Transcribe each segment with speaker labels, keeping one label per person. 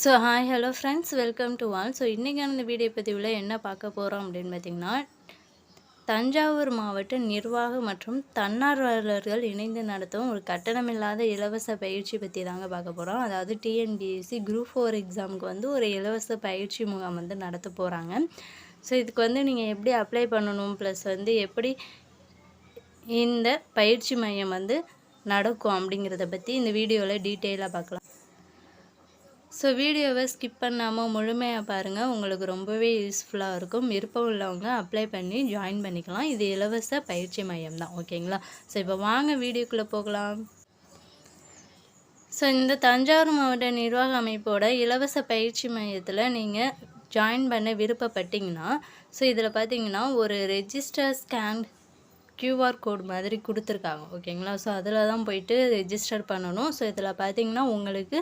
Speaker 1: Hi hello friends, welcome to all. இன்றைக்கான இந்த video பதிவில் என்ன பார்க்க போகிறோம் அப்படின்னு பார்த்திங்கன்னா, தஞ்சாவூர் மாவட்ட நிர்வாக மற்றும் தன்னார்வலர்கள் இணைந்து நடத்தும் ஒரு கட்டணமில்லாத இலவச பயிற்சி பற்றி தாங்க பார்க்க போகிறோம். அதாவது டிஎன்பிஎஸ்சி குரூப் 4 எக்ஸாமுக்கு வந்து ஒரு இலவச பயிற்சி முகாம் வந்து நடத்த போகிறாங்க. இதுக்கு வந்து நீங்கள் எப்படி அப்ளை பண்ணணும், ப்ளஸ் வந்து எப்படி இந்த பயிற்சி மையம் வந்து நடக்கும் அப்படிங்கிறத பற்றி இந்த வீடியோவில் டீட்டெயிலாக பார்க்கலாம். வீடியோவை ஸ்கிப் பண்ணாமல் முழுமையாக பாருங்கள், உங்களுக்கு ரொம்பவே யூஸ்ஃபுல்லாக இருக்கும். விருப்பம் உள்ளவங்க அப்ளை பண்ணி ஜாயின் பண்ணிக்கலாம். இது இலவச பயிற்சி மையம் தான், ஓகேங்களா? இப்போ வாங்க வீடியோக்குள்ளே போகலாம். இந்த தஞ்சாவூர் மாவட்ட நிர்வாக அமைப்போட இலவச பயிற்சி மையத்தில் நீங்கள் ஜாயின் பண்ண விருப்பப்பட்டீங்கன்னா, இதில் பார்த்தீங்கன்னா ஒரு ரெஜிஸ்டர் ஸ்கேன் QR கோட் மாதிரி கொடுத்துருக்காங்க, ஓகேங்களா? அதில் தான் போயிட்டு ரெஜிஸ்டர் பண்ணணும். இதில் பார்த்தீங்கன்னா உங்களுக்கு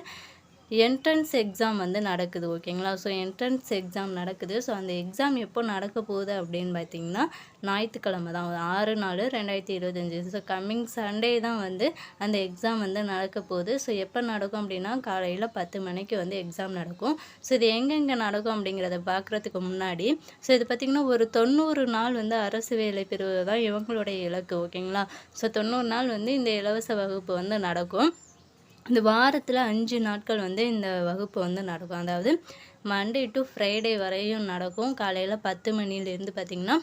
Speaker 1: என்ட்ரன்ஸ் எக்ஸாம் வந்து நடக்குது, ஓகேங்களா? என்ட்ரன்ஸ் எக்ஸாம் நடக்குது. அந்த எக்ஸாம் எப்போ நடக்க போகுது அப்படின்னு பார்த்தீங்கன்னா, ஞாயிற்றுக்கிழமை தான், 6/4/2025. கம்மிங் சண்டே தான் வந்து அந்த எக்ஸாம் வந்து நடக்க போகுது. எப்போ நடக்கும் அப்படின்னா, காலையில் 10 மணிக்கு வந்து எக்ஸாம் நடக்கும். இது எங்கெங்கே நடக்கும் அப்படிங்கிறத பார்க்குறதுக்கு முன்னாடி, இது பார்த்திங்கன்னா ஒரு 90 நாள் வந்து அரசு வேலை பெறுவது தான் இவங்களுடைய இலக்கு, ஓகேங்களா? 90 நாள் வந்து இந்த இலவச வகுப்பு வந்து நடக்கும். இந்த வாரத்தில் 5 நாட்கள் வந்து இந்த வகுப்பு வந்து நடக்கும். அதாவது மண்டே டு ஃப்ரைடே வரையும் நடக்கும். காலையில் 10 மணிலேருந்து பார்த்திங்கன்னா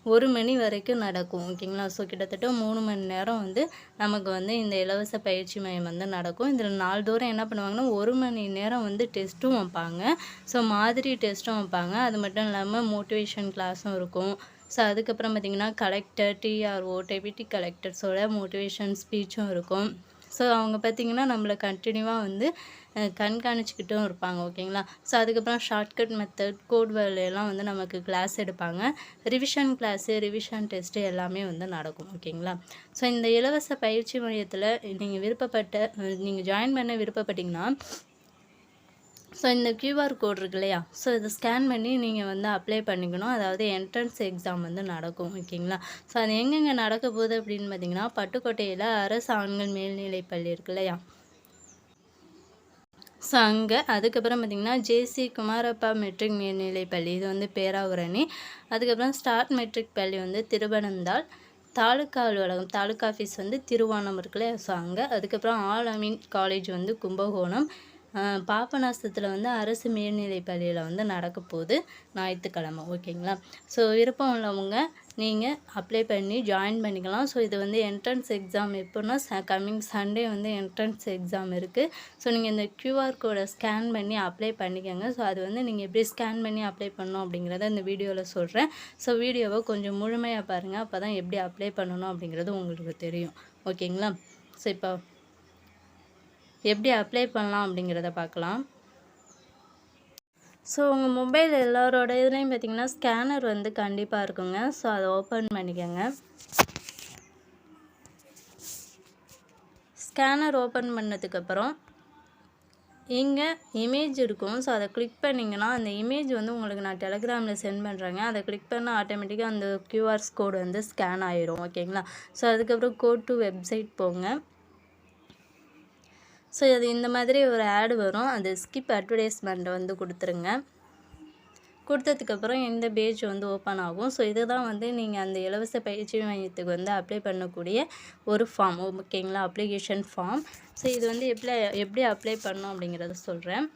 Speaker 1: 1 மணி வரைக்கும் நடக்கும், ஓகேங்களா? கிட்டத்தட்ட 3 மணி நேரம் வந்து நமக்கு வந்து இந்த இலவச பயிற்சி மையம் வந்து நடக்கும். இதில் நாள்தோறும் என்ன பண்ணுவாங்கன்னா 1 மணி நேரம் வந்து டெஸ்ட்டும் வைப்பாங்க. மாதிரி டெஸ்ட்டும் வைப்பாங்க. அது மட்டும் இல்லாமல் மோட்டிவேஷன் கிளாஸும் இருக்கும். அதுக்கப்புறம் பார்த்திங்கன்னா கலெக்டர், டிஆர்ஓ, டெபியூட்டி கலெக்டர்ஸோட மோட்டிவேஷன் ஸ்பீச்சும் இருக்கும். அவங்க பார்த்திங்கன்னா நம்மளை கண்டினியூவாக வந்து கண்காணிச்சிக்கிட்டும் இருப்பாங்க, ஓகேங்களா? அதுக்கப்புறம் ஷார்ட்கட் மெத்தட், கோட் வேலையெல்லாம் வந்து நமக்கு கிளாஸ் எடுப்பாங்க. ரிவிஷன் கிளாஸு, ரிவிஷன் டெஸ்ட்டு எல்லாமே வந்து நடக்கும், ஓகேங்களா? இந்த இலவச பயிற்சி மையத்தில் நீங்கள் ஜாயின் பண்ண விருப்பப்பட்டிங்கன்னா, இந்த QR கோட் இருக்கு இல்லையா? இதை ஸ்கேன் பண்ணி நீங்கள் வந்து அப்ளை பண்ணிக்கணும். அதாவது என்ட்ரன்ஸ் எக்ஸாம் வந்து நடக்கும், ஓகேங்களா? அது எங்கெங்கே நடக்க போகுது அப்படின்னு பார்த்தீங்கன்னா, பட்டுக்கோட்டையில் அரசு ஆண்கள் மேல்நிலைப் பள்ளி இருக்கு இல்லையா? அங்கே, அதுக்கப்புறம் பார்த்திங்கன்னா ஜேசி குமாரப்பா மெட்ரிக் மேல்நிலைப் பள்ளி, இது வந்து பேராவூரணி. அதுக்கப்புறம் ஸ்டார்ட் மெட்ரிக் பள்ளி வந்து திருவனந்தாள். தாலுக்கா அலுவலகம், தாலுக்கா ஆஃபீஸ் வந்து திருவானம் இருக்குல்ல, அங்கே. அதுக்கப்புறம் ஆல் அமீன் காலேஜ் வந்து கும்பகோணம். பாபநாசத்தில் வந்து அரசு மேல்நிலைப் பள்ளியில் வந்து நடக்க போகுது ஞாயிற்றுக்கிழமை, ஓகேங்களா? விருப்பம் உள்ளவங்க நீங்கள் அப்ளை பண்ணி ஜாயின் பண்ணிக்கலாம். இது வந்து என்ட்ரன்ஸ் எக்ஸாம் எப்போன்னா கம்மிங் சண்டே வந்து என்ட்ரன்ஸ் எக்ஸாம் இருக்குது. நீங்கள் இந்த QR கோடை ஸ்கேன் பண்ணி அப்ளை பண்ணிக்கோங்க. அது வந்து நீங்கள் எப்படி ஸ்கேன் பண்ணி அப்ளை பண்ணணும் அப்படிங்கிறத இந்த வீடியோவில் சொல்கிறேன். வீடியோவை கொஞ்சம் முழுமையாக பாருங்கள், அப்போ தான் எப்படி அப்ளை பண்ணணும் அப்படிங்கிறது உங்களுக்கு தெரியும், ஓகேங்களா? இப்போ எப்படி அப்ளை பண்ணலாம் அப்படிங்கிறத பார்க்கலாம். உங்கள் மொபைல் எல்லாரோட இதுலேயும் பார்த்திங்கன்னா ஸ்கேனர் வந்து கண்டிப்பாக இருக்குங்க. அதை ஓப்பன் பண்ணிக்கோங்க. ஸ்கேனர் ஓப்பன் பண்ணதுக்கப்புறம் இங்கே இமேஜ் இருக்கும். அதை கிளிக் பண்ணிங்கன்னா அந்த இமேஜ் வந்து உங்களுக்கு நான் டெலகிராமில் சென்ட் பண்ணுறேங்க. அதை கிளிக் பண்ணால் ஆட்டோமேட்டிக்காக அந்த QR கோடு வந்து ஸ்கேன் ஆகிரும், ஓகேங்களா? அதுக்கப்புறம் கோ டு வெப்சைட் போங்க. அது இந்த மாதிரி ஒரு ஆடு வரும். அது ஸ்கிப் அட்வர்டைஸ்மெண்ட்டை வந்து கொடுத்துருங்க. கொடுத்ததுக்கப்புறம் இந்த பேஜ் வந்து ஓப்பன் ஆகும். இதுதான் வந்து நீங்கள் அந்த இலவச பயிற்சி மையத்துக்கு வந்து அப்ளை பண்ணக்கூடிய ஒரு ஃபார்ம், ஓகேங்களா? Application form. இது வந்து எப்படி அப்ளை பண்ணணும் அப்படிங்கிறத சொல்கிறேன்.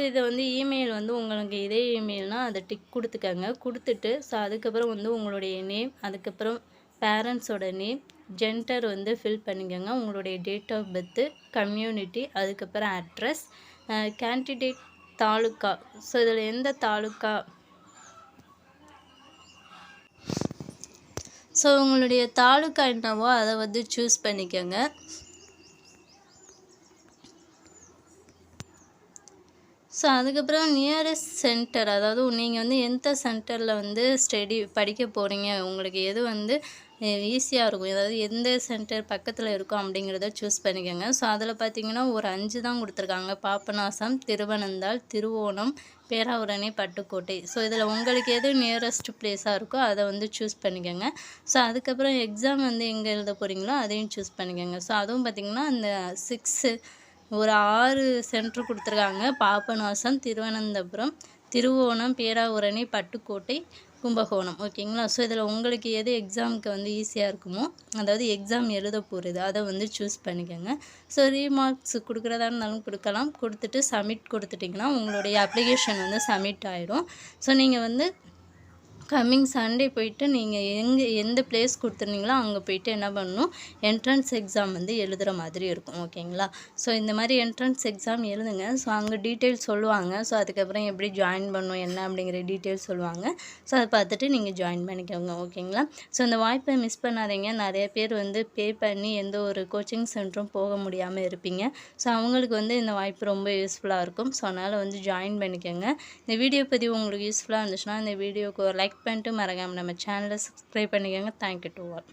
Speaker 1: இதை வந்து இமெயில் வந்து உங்களுக்கு இதே இமெயில்னால் அதை டிக் கொடுத்துக்கங்க. கொடுத்துட்டு அதுக்கப்புறம் வந்து உங்களுடைய நேம், அதுக்கப்புறம் பேரண்ட்ஸோட நேம், ஜெண்டர் வந்து ஃபில் பண்ணிக்கோங்க. உங்களுடைய டேட் ஆஃப் பர்த்து, கம்யூனிட்டி, அதுக்கப்புறம் அட்ரஸ், கேண்டிடேட் தாலுக்கா. இதில் எந்த தாலுக்கா, உங்களுடைய தாலுக்கா என்னவோ அதை வந்து சூஸ் பண்ணிக்கோங்க. அதுக்கப்புறம் நியரஸ்ட் சென்டர், அதாவது நீங்கள் வந்து எந்த சென்டரில் வந்து படிக்க போகிறீங்க, உங்களுக்கு எது வந்து ஈஸியாக இருக்கும், அதாவது எந்த சென்டர் பக்கத்தில் இருக்கும் அப்படிங்கிறத சூஸ் பண்ணிக்கோங்க. அதில் பார்த்தீங்கன்னா ஒரு 5 தான் கொடுத்துருக்காங்க. பாபநாசம், திருவனந்தாள், திருவோணம், பேராவூரணி, பட்டுக்கோட்டை. இதில் உங்களுக்கு எது நியரஸ்ட் பிளேஸாக இருக்கோ அதை வந்து சூஸ் பண்ணிக்கோங்க. அதுக்கப்புறம் எக்ஸாம் வந்து எங்கே எழுத போகிறீங்களோ அதையும் சூஸ் பண்ணிக்கோங்க. அதுவும் பார்த்திங்கன்னா அந்த ஒரு 6 சென்டர் கொடுத்துருக்காங்க. பாபநாசம், திருவனந்தபுரம், திருவோணம், பேராவூரணி, பட்டுக்கோட்டை, கும்பகோணம். ஓகேங்களா? ஸோ இதில் உங்களுக்கு எது எக்ஸாமுக்கு வந்து ஈஸியாக இருக்குமோ, அதாவது எக்ஸாம் எழுத போகிறது அதை வந்து சூஸ் பண்ணிக்கோங்க. ஸோ ரீமார்க்ஸ் கொடுக்குறதா இருந்தாலும் கொடுக்கலாம். கொடுத்துட்டு சப்மிட் கொடுத்துட்டிங்கன்னா உங்களுடைய அப்ளிகேஷன் வந்து சப்மிட் ஆகிடும். ஸோ நீங்கள் வந்து கம்மிங் சண்டே போயிட்டு நீங்கள் எந்த பிளேஸ் கொடுத்துருந்தீங்களோ அங்கே போயிட்டு என்ன பண்ணணும், என்ட்ரன்ஸ் எக்ஸாம் வந்து எழுதுகிற மாதிரி இருக்கும். ஓகேங்களா? ஸோ இந்த மாதிரி என்ட்ரன்ஸ் எக்ஸாம் எழுதுங்க. ஸோ அங்கே டீட்டெயில்ஸ் சொல்லுவாங்க. ஸோ அதுக்கப்புறம் எப்படி ஜாயின் பண்ணணும் என்ன அப்படிங்கிற டீட்டெயில்ஸ் சொல்லுவாங்க. ஸோ அதை பார்த்துட்டு நீங்கள் ஜாயின் பண்ணிக்கோங்க. ஓகேங்களா? ஸோ இந்த வாய்ப்பை மிஸ் பண்ணாதீங்க. நிறைய பேர் வந்து பே பண்ணி எந்த ஒரு கோச்சிங் சென்டரும் போக முடியாமல் இருப்பீங்க. ஸோ அவங்களுக்கு வந்து இந்த வாய்ப்பு ரொம்ப யூஸ்ஃபுல்லாக இருக்கும். ஸோ அதனால் வந்து ஜாயின் பண்ணிக்கோங்க. இந்த வீடியோ பதிவு உங்களுக்கு யூஸ்ஃபுல்லாக இருந்துச்சுன்னா இந்த வீடியோக்கு ஒரு லைக் பண்ணிட்டு மறக்காமல் நம்ம சேனலை சப்ஸ்கிரைப் பண்ணிக்கோங்க. Thank you to all.